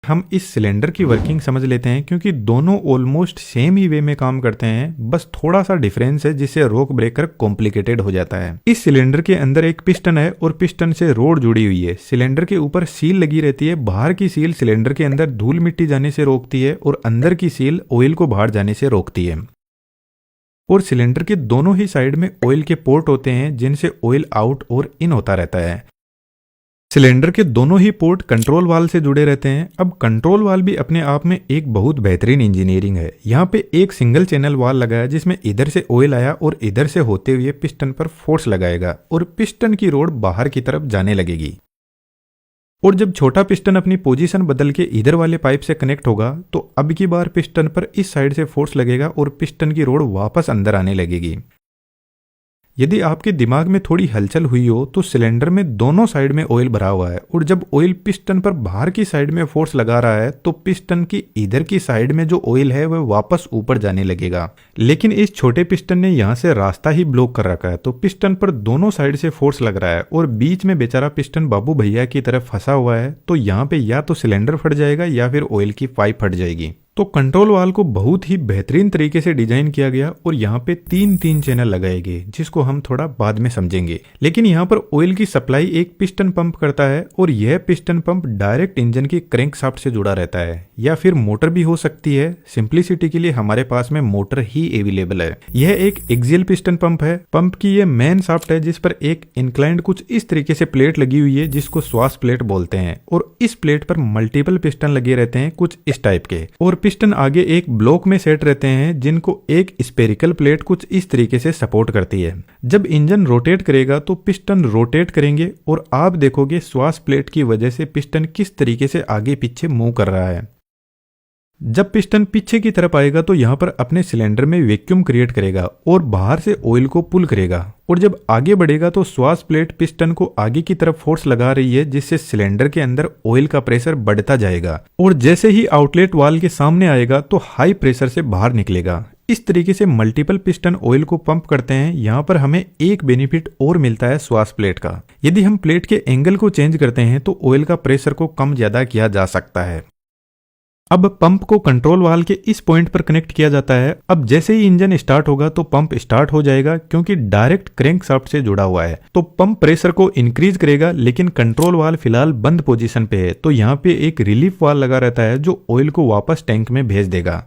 हम इस सिलेंडर की वर्किंग समझ लेते हैं क्योंकि दोनों ऑलमोस्ट सेम ही वे में काम करते हैं, बस थोड़ा सा डिफरेंस है जिससे रोक ब्रेकर कॉम्प्लिकेटेड हो जाता है। इस सिलेंडर के अंदर एक पिस्टन है और पिस्टन से रोड जुड़ी हुई है। सिलेंडर के ऊपर सील लगी रहती है। बाहर की सील सिलेंडर के अंदर धूल मिट्टी जाने से रोकती है और अंदर की सील ऑयल को बाहर जाने से रोकती है। और सिलेंडर के दोनों ही साइड में ऑयल के पोर्ट होते हैं जिनसे ऑयल आउट और इन होता रहता है। सिलेंडर के दोनों ही पोर्ट कंट्रोल वाल्व से जुड़े रहते हैं। अब कंट्रोल वाल्व भी अपने आप में एक बहुत बेहतरीन इंजीनियरिंग है। यहाँ पे एक सिंगल चैनल वाल्व लगा है जिसमें इधर से ऑयल आया और इधर से होते हुए पिस्टन पर फोर्स लगाएगा और पिस्टन की रोड बाहर की तरफ जाने लगेगी। और जब छोटा पिस्टन अपनी पोजीशन बदल के इधर वाले पाइप से कनेक्ट होगा तो अब की बार पिस्टन पर इस साइड से फोर्स लगेगा और पिस्टन की रोड वापस अंदर आने लगेगी। यदि आपके दिमाग में थोड़ी हलचल हुई हो तो सिलेंडर में दोनों साइड में ऑयल भरा हुआ है और जब ऑयल पिस्टन पर बाहर की साइड में फोर्स लगा रहा है तो पिस्टन की इधर की साइड में जो ऑयल है वह वापस ऊपर जाने लगेगा। लेकिन इस छोटे पिस्टन ने यहाँ से रास्ता ही ब्लॉक कर रखा है तो पिस्टन पर दोनों साइड से फोर्स लग रहा है और बीच में बेचारा पिस्टन बाबू भैया की तरफ फंसा हुआ है। तो यहाँ पे या तो सिलेंडर फट जाएगा या फिर ऑयल की पाइप फट जाएगी। तो कंट्रोल वाल्व को बहुत ही बेहतरीन तरीके से डिजाइन किया गया और यहाँ पे तीन चैनल लगाए गए जिसको हम थोड़ा बाद में समझेंगे। लेकिन यहाँ पर ऑयल की सप्लाई एक पिस्टन पंप करता है और यह पिस्टन पंप डायरेक्ट इंजन की क्रैंकशाफ्ट से जुड़ा रहता है या फिर मोटर भी हो सकती है। सिंप्लिसिटी के लिए हमारे पास में मोटर ही अवेलेबल है। यह एक एक्सियल पिस्टन पंप है। पंप की यह मेन शाफ्ट है जिस पर एक इंक्लाइंड कुछ इस तरीके से प्लेट लगी हुई है जिसको श्वास प्लेट बोलते हैं और इस प्लेट पर मल्टीपल पिस्टन लगे रहते हैं कुछ इस टाइप के और पिस्टन आगे एक ब्लॉक में सेट रहते हैं जिनको एक स्पेरिकल प्लेट कुछ इस तरीके से सपोर्ट करती है। जब इंजन रोटेट करेगा तो पिस्टन रोटेट करेंगे और आप देखोगे श्वास प्लेट की वजह से पिस्टन किस तरीके से आगे पीछे मूव कर रहा है। जब पिस्टन पीछे की तरफ आएगा तो यहाँ पर अपने सिलेंडर में वैक्यूम क्रिएट करेगा और बाहर से ऑयल को पुल करेगा और जब आगे बढ़ेगा तो श्वास प्लेट पिस्टन को आगे की तरफ फोर्स लगा रही है जिससे सिलेंडर के अंदर ऑयल का प्रेशर बढ़ता जाएगा और जैसे ही आउटलेट वाल्व के सामने आएगा तो हाई प्रेशर से बाहर निकलेगा। इस तरीके से मल्टीपल पिस्टन ऑयल को पंप करते हैं। यहाँ पर हमें एक बेनिफिट और मिलता है श्वास प्लेट का। यदि हम प्लेट के एंगल को चेंज करते हैं तो ऑयल का प्रेशर को कम ज्यादा किया जा सकता है। अब पंप को कंट्रोल वाल्व के इस पॉइंट पर कनेक्ट किया जाता है। अब जैसे ही इंजन स्टार्ट होगा तो पंप स्टार्ट हो जाएगा क्योंकि डायरेक्ट क्रैंकशाफ्ट से जुड़ा हुआ है तो पंप प्रेशर को इंक्रीज करेगा। लेकिन कंट्रोल वाल्व फिलहाल बंद पोजीशन पे है तो यहाँ पे एक रिलीफ वाल्व लगा रहता है जो ऑयल को वापस टैंक में भेज देगा।